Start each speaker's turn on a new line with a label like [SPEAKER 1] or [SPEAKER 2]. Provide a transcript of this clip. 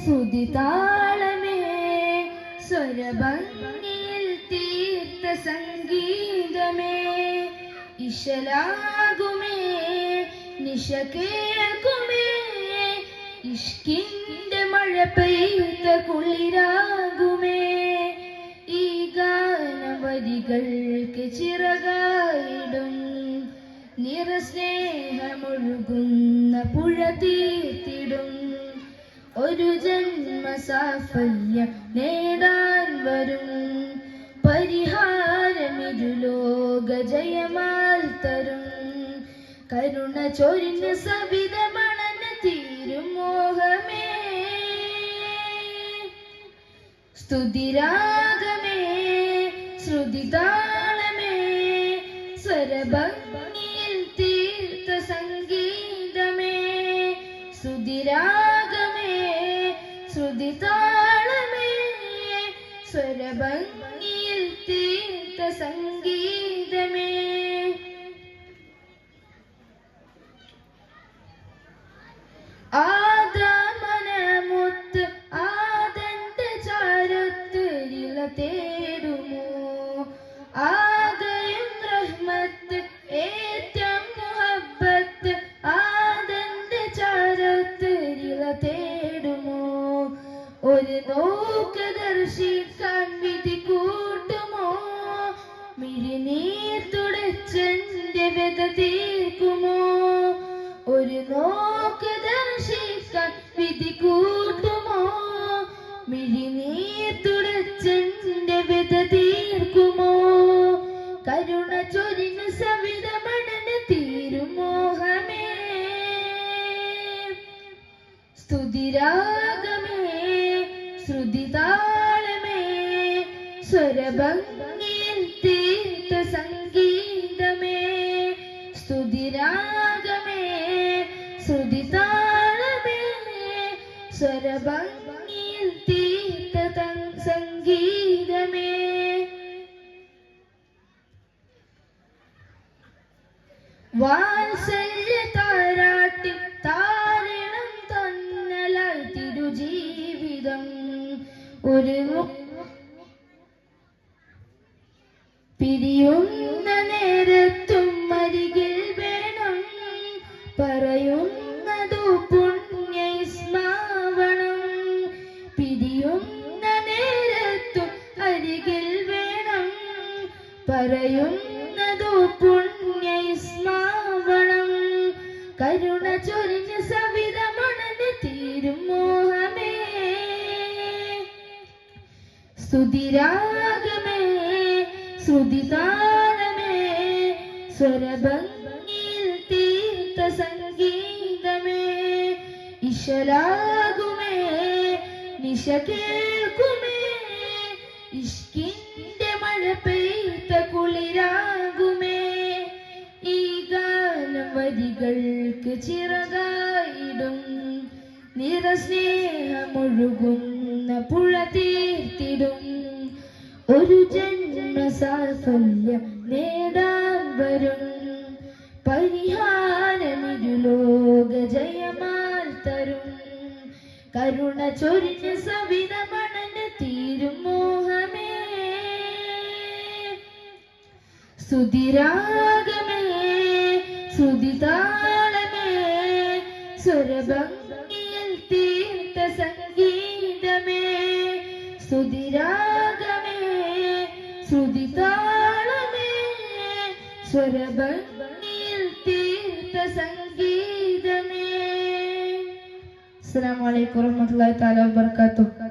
[SPEAKER 1] ശ്രുതിതാളമേ സ്വരഭംഗിയിൽ തീർത്ത സംഗീതമേ ഇശലാകുമേ നിശ കേൾക്കുമേ ഇഷ്കിന്റെ മഴ പെയ്ത കുളിരാകുമേ ഈ ഗാനവരികൾക്ക് ചിറകായിടും നിറസ്നേഹമൊഴുകുന്ന പുഴ തീർത്തിടും ഒരു ജന്മസാഫല്യം നേടാൻ വരും പരിഹാരമിരുലോക ജയമാൽ തരും കരുണ ചൊരിഞ്ഞ സവിതമണന തീരുമോഹമേ സ്തുതിരാഗമേ ശ്രുതിതാളമേ സ്വരഭംഗിയിൽ തീർത്ത സംഗീതമേ സ്തുതിരാഗമേ ശ്രുതിതാളമേ സ്വരഭംഗിയിൽ തീർത്ത സംഗീതമേ ആദ്രാമനമുത്ത് ആദന്റെ ചാരത്ത് ഇല തേടുമോ ആകയും റഹ്മത്ത് ഏറ്റം മുഹബ്ബത്ത് ആദന്റെ ചാരത്ത് ഇല തേടുമോ ഒരു നോക്ക് ദർശിക്കാൻ വിധി കൂട്ടുമോ മിഴിനീർ തുടച്ചെന്റെ വ്യത തീർക്കുമോ ഒരു നോക്ക് ദർശിക്കാൻ വിധി കൂട്ടുമോ മിഴിനീർ തുടച്ചെന്റെ വ്യത തീർക്കുമോ കരുണ ചൊരിഞ്ഞ സവിതമണന തീരുമോഹമേ സ്തുതിരാഗമേ ശ്രുതിതാളമേ സ്വരഭംഗിയിൽ തീർത്ത സംഗീതമേ സ്തുതിരാഗമേ ശ്രുതിതാളമേ സ്വരഭംഗിയിൽ തീർത്ത സംഗീതമേ വാത്സല്യ താരാട്ടി താരണം തന്നലായി തിരുജീവിതം ഒരു പിരിയുന്ന നേരത്തും അരികിൽ വേണം പറയുന്നതു പുണ്യ സ്മരണം പിരിയുന്ന നേരത്തും അരികിൽ വേണം പറയുന്നതു പുണ്യ സ്മരണം കരുണ ചൊരിഞ്ഞ സവിതമണന തീരുമോഹമേ സ്തുതിരാഗമേ ശ്രുതിതാളമേ സ്വരഭംഗിയിൽ തീർത്ത സംഗീതമേ ഇശലാകുമേ നിശ കേൾക്കുമേ ഇഷ്കിന്റെ മഴ പെയ്ത കുളിരാകുമേ ഈ ഗാനം വരികൾക്ക് ചിറകായിടും നിറസ്നേഹമൊഴുകുന്ന പുഴ തീർത്തിടും ഒരു ജന്മസാഫല്യം നേടാൻ വരും പരിഹാരമിരുലോക ജയമാൽ തരും കരുണ ചൊരിഞ്ഞ സവിതമണന തീരുമോഹമേ സ്തുതിരാഗമേ ശ്രുതിതാളമേ സ്വരഭംഗിയിൽ തീർത്ത സംഗീതമേ സ്തുതിരാഗമേ ശ്രുതിതാളമേ സ്വരഭംഗിയിൽ തീർത്ത സംഗീതമേ. അസ്സലാമു അലൈക്കും വറഹ്മത്തുള്ളാഹി തആല വബറകാതുഹു.